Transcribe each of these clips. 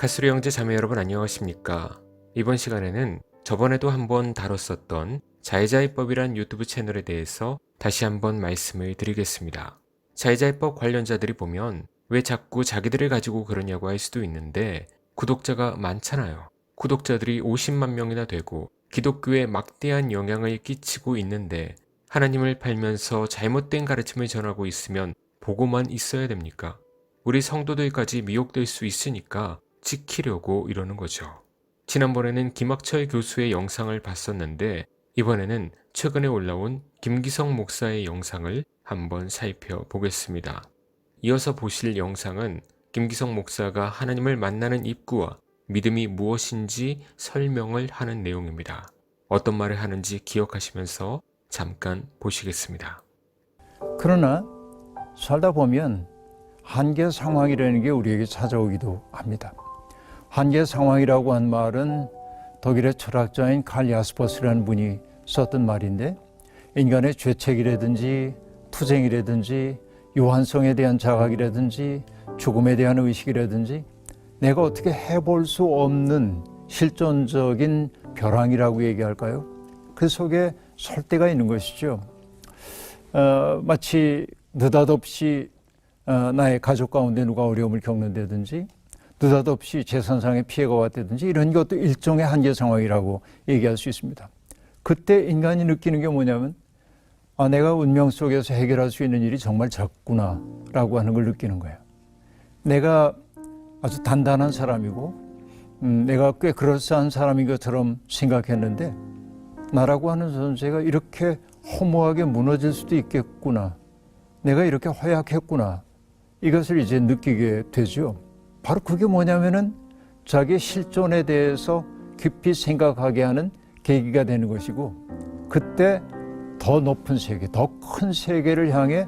카스리 형제 자매 여러분 안녕하십니까? 이번 시간에는 저번에도 한번 다뤘었던 자의자의법이란 유튜브 채널에 대해서 다시 한번 말씀을 드리겠습니다. 자의자의법 관련자들이 보면 왜 자꾸 자기들을 가지고 그러냐고 할 수도 있는데 구독자가 많잖아요. 구독자들이 50만 명이나 되고 기독교에 막대한 영향을 끼치고 있는데 하나님을 팔면서 잘못된 가르침을 전하고 있으면 보고만 있어야 됩니까? 우리 성도들까지 미혹될 수 있으니까 지키려고 이러는 거죠. 지난번에는 김학철 교수의 영상을 봤었는데 이번에는 최근에 올라온 김기성 목사의 영상을 한번 살펴보겠습니다. 이어서 보실 영상은 김기성 목사가 하나님을 만나는 입구와 믿음이 무엇인지 설명을 하는 내용입니다. 어떤 말을 하는지 기억하시면서 잠깐 보시겠습니다. 그러나 살다 보면 한계 상황이라는 게 우리에게 찾아오기도 합니다. 한계 상황이라고 한 말은 독일의 철학자인 칼 야스퍼스라는 분이 썼던 말인데, 인간의 죄책이라든지 투쟁이라든지 요한성에 대한 자각이라든지 죽음에 대한 의식이라든지 내가 어떻게 해볼 수 없는 실존적인 벼랑이라고 얘기할까요? 그 속에 설 때가 있는 것이죠. 마치 느닷없이 나의 가족 가운데 누가 어려움을 겪는다든지 느닷없이 재산상의 피해가 왔다든지 이런 것도 일종의 한계 상황이라고 얘기할 수 있습니다. 그때 인간이 느끼는 게 뭐냐면 내가 운명 속에서 해결할 수 있는 일이 정말 적구나 라고 하는 걸 느끼는 거예요. 내가 아주 단단한 사람이고 내가 꽤 그럴싸한 사람인 것처럼 생각했는데 나라고 하는 존재가 이렇게 허무하게 무너질 수도 있겠구나. 내가 이렇게 허약했구나. 이것을 이제 느끼게 되죠. 바로 그게 뭐냐면은 자기의 실존에 대해서 깊이 생각하게 하는 계기가 되는 것이고, 그때 더 높은 세계, 더 큰 세계를 향해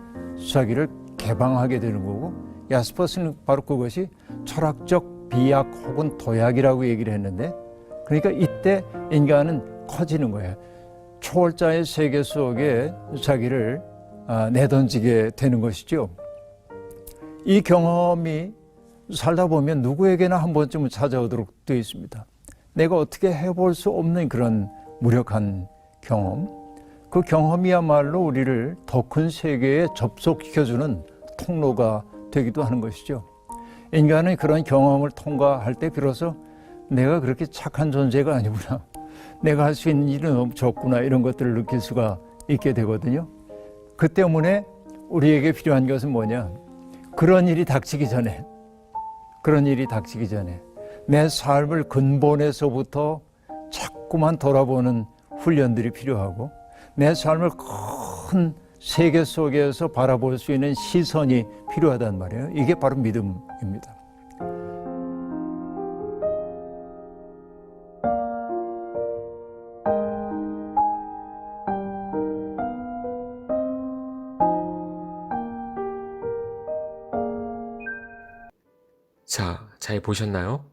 자기를 개방하게 되는 거고, 야스퍼스는 바로 그것이 철학적 비약 혹은 도약이라고 얘기를 했는데, 그러니까 이때 인간은 커지는 거예요. 초월자의 세계 속에 자기를 내던지게 되는 것이죠. 이 경험이 살다 보면 누구에게나 한 번쯤은 찾아오도록 되어 있습니다. 내가 어떻게 해볼 수 없는 그런 무력한 경험, 그 경험이야말로 우리를 더 큰 세계에 접속시켜주는 통로가 되기도 하는 것이죠. 인간은 그런 경험을 통과할 때 비로소 내가 그렇게 착한 존재가 아니구나, 내가 할 수 있는 일은 너무 적구나, 이런 것들을 느낄 수가 있게 되거든요. 그 때문에 우리에게 필요한 것은 뭐냐? 그런 일이 닥치기 전에 내 삶을 근본에서부터 자꾸만 돌아보는 훈련들이 필요하고, 내 삶을 큰 세계 속에서 바라볼 수 있는 시선이 필요하단 말이에요. 이게 바로 믿음입니다. 자, 잘 보셨나요?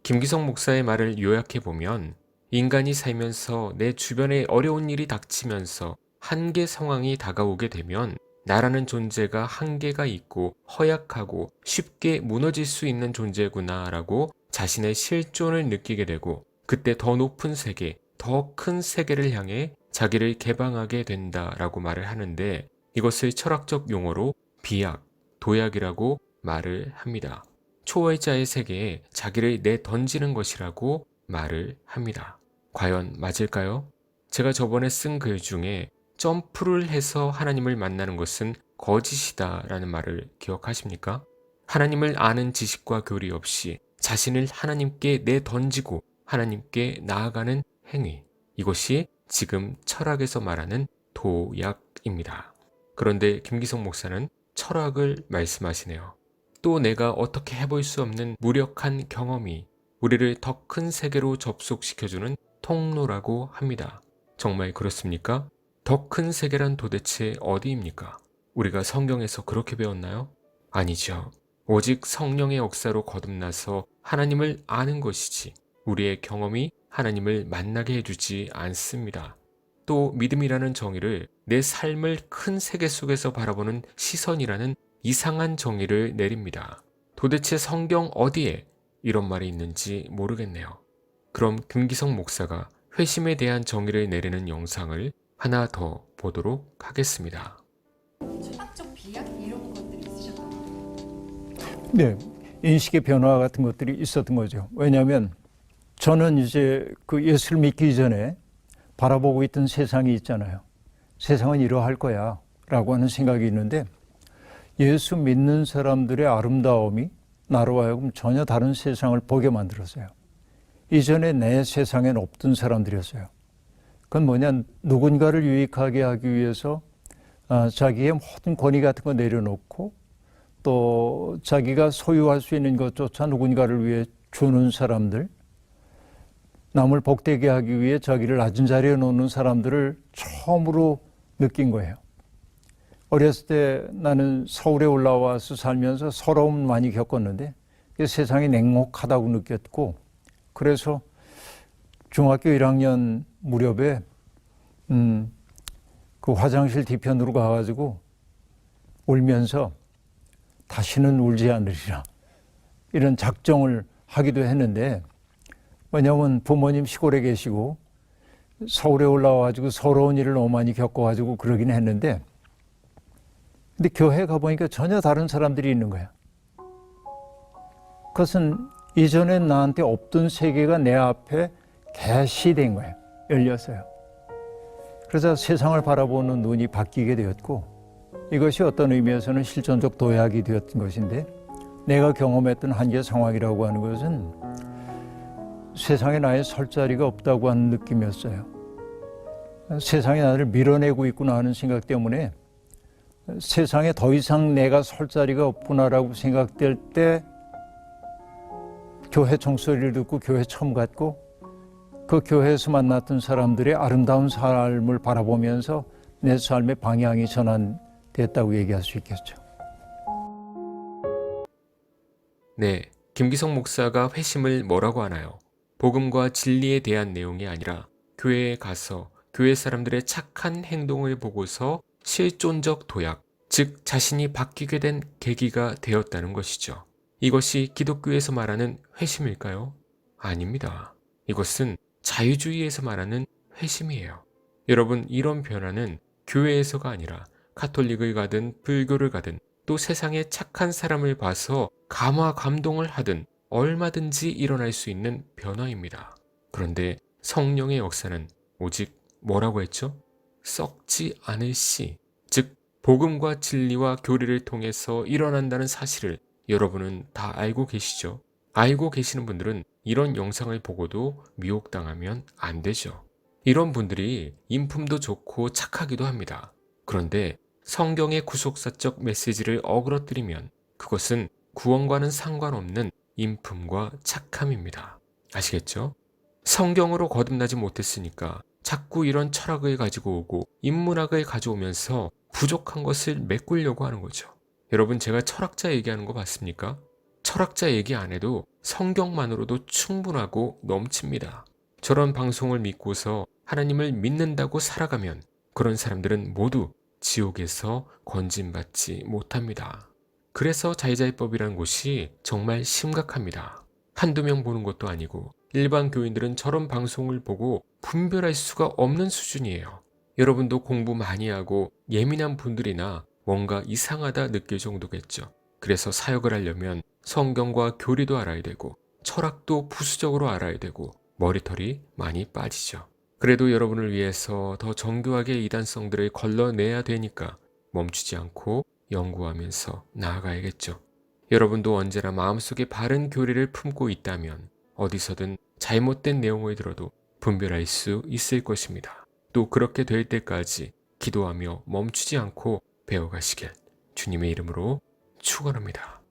김기성 목사의 말을 요약해보면 인간이 살면서 내 주변에 어려운 일이 닥치면서 한계 상황이 다가오게 되면 나라는 존재가 한계가 있고 허약하고 쉽게 무너질 수 있는 존재구나 라고 자신의 실존을 느끼게 되고, 그때 더 높은 세계, 더 큰 세계를 향해 자기를 개방하게 된다라고 말을 하는데, 이것을 철학적 용어로 비약, 도약이라고 말을 합니다. 초월자의 세계에 자기를 내던지는 것이라고 말을 합니다. 과연 맞을까요? 제가 저번에 쓴 글 중에 점프를 해서 하나님을 만나는 것은 거짓이다 라는 말을 기억하십니까? 하나님을 아는 지식과 교리 없이 자신을 하나님께 내던지고 하나님께 나아가는 행위, 이것이 지금 철학에서 말하는 도약입니다. 그런데 김기성 목사는 철학을 말씀하시네요. 또 내가 어떻게 해볼 수 없는 무력한 경험이 우리를 더 큰 세계로 접속시켜주는 통로라고 합니다. 정말 그렇습니까? 더 큰 세계란 도대체 어디입니까? 우리가 성경에서 그렇게 배웠나요? 아니죠. 오직 성령의 역사로 거듭나서 하나님을 아는 것이지 우리의 경험이 하나님을 만나게 해주지 않습니다. 또 믿음이라는 정의를 내 삶을 큰 세계 속에서 바라보는 시선이라는 이상한 정의를 내립니다. 도대체 성경 어디에 이런 말이 있는지 모르겠네요. 그럼 김기성 목사가 회심에 대한 정의를 내리는 영상을 하나 더 보도록 하겠습니다. 철학적 비약 이런 것들이 있으셨던 거예요? 네, 인식의 변화 같은 것들이 있었던 거죠. 왜냐하면 저는 이제 그 예수를 믿기 전에 바라보고 있던 세상이 있잖아요. 세상은 이러할 거야 라고 하는 생각이 있는데 예수 믿는 사람들의 아름다움이 나로 하여금 전혀 다른 세상을 보게 만들었어요. 이전에 내 세상엔 없던 사람들이었어요. 그건 뭐냐, 누군가를 유익하게 하기 위해서 자기의 모든 권위 같은 거 내려놓고 또 자기가 소유할 수 있는 것조차 누군가를 위해 주는 사람들, 남을 복되게 하기 위해 자기를 낮은 자리에 놓는 사람들을 처음으로 느낀 거예요. 어렸을 때 나는 서울에 올라와서 살면서 서러움 많이 겪었는데 세상이 냉혹하다고 느꼈고, 그래서 중학교 1학년 무렵에 그 화장실 뒤편으로 가가지고 울면서 다시는 울지 않으리라 이런 작정을 하기도 했는데, 왜냐하면 부모님 시골에 계시고 서울에 올라와가지고 서러운 일을 너무 많이 겪어가지고 그러긴 했는데, 근데 교회 가보니까 전혀 다른 사람들이 있는 거야. 그것은 이전엔 나한테 없던 세계가 내 앞에 개시된 거예요. 열렸어요. 그래서 세상을 바라보는 눈이 바뀌게 되었고, 이것이 어떤 의미에서는 실존적 도약이 되었던 것인데, 내가 경험했던 한계 상황이라고 하는 것은 세상에 나의 설 자리가 없다고 하는 느낌이었어요. 세상이 나를 밀어내고 있구나 하는 생각 때문에 세상에 더 이상 내가 설 자리가 없구나라고 생각될 때 교회 종소리를 듣고 교회 처음 갔고, 그 교회에서 만났던 사람들의 아름다운 삶을 바라보면서 내 삶의 방향이 전환됐다고 얘기할 수 있겠죠. 네, 김기성 목사가 회심을 뭐라고 하나요? 복음과 진리에 대한 내용이 아니라 교회에 가서 교회 사람들의 착한 행동을 보고서 실존적 도약, 즉 자신이 바뀌게 된 계기가 되었다는 것이죠. 이것이 기독교에서 말하는 회심일까요? 아닙니다. 이것은 자유주의에서 말하는 회심이에요. 여러분, 이런 변화는 교회에서가 아니라 가톨릭을 가든 불교를 가든 또 세상의 착한 사람을 봐서 감화 감동을 하든 얼마든지 일어날 수 있는 변화입니다. 그런데 성령의 역사는 오직 뭐라고 했죠? 썩지 않을 씨, 즉 복음과 진리와 교리를 통해서 일어난다는 사실을 여러분은 다 알고 계시죠? 알고 계시는 분들은 이런 영상을 보고도 미혹당하면 안 되죠. 이런 분들이 인품도 좋고 착하기도 합니다. 그런데 성경의 구속사적 메시지를 어그러뜨리면 그것은 구원과는 상관없는 인품과 착함입니다. 아시겠죠? 성경으로 거듭나지 못했으니까 자꾸 이런 철학을 가지고 오고 인문학을 가져오면서 부족한 것을 메꾸려고 하는 거죠. 여러분, 제가 철학자 얘기하는 거 봤습니까? 철학자 얘기 안 해도 성경만으로도 충분하고 넘칩니다. 저런 방송을 믿고서 하나님을 믿는다고 살아가면 그런 사람들은 모두 지옥에서 건진받지 못합니다. 그래서 자의자의법이라는 곳이 정말 심각합니다. 한두 명 보는 것도 아니고 일반 교인들은 저런 방송을 보고 분별할 수가 없는 수준이에요. 여러분도 공부 많이 하고 예민한 분들이나 뭔가 이상하다 느낄 정도겠죠. 그래서 사역을 하려면 성경과 교리도 알아야 되고 철학도 부수적으로 알아야 되고 머리털이 많이 빠지죠. 그래도 여러분을 위해서 더 정교하게 이단성들을 걸러내야 되니까 멈추지 않고 연구하면서 나아가야겠죠. 여러분도 언제나 마음속에 바른 교리를 품고 있다면 어디서든 잘못된 내용을 들어도 분별할 수 있을 것입니다. 또 그렇게 될 때까지 기도하며 멈추지 않고 배워가시길 주님의 이름으로 축원합니다.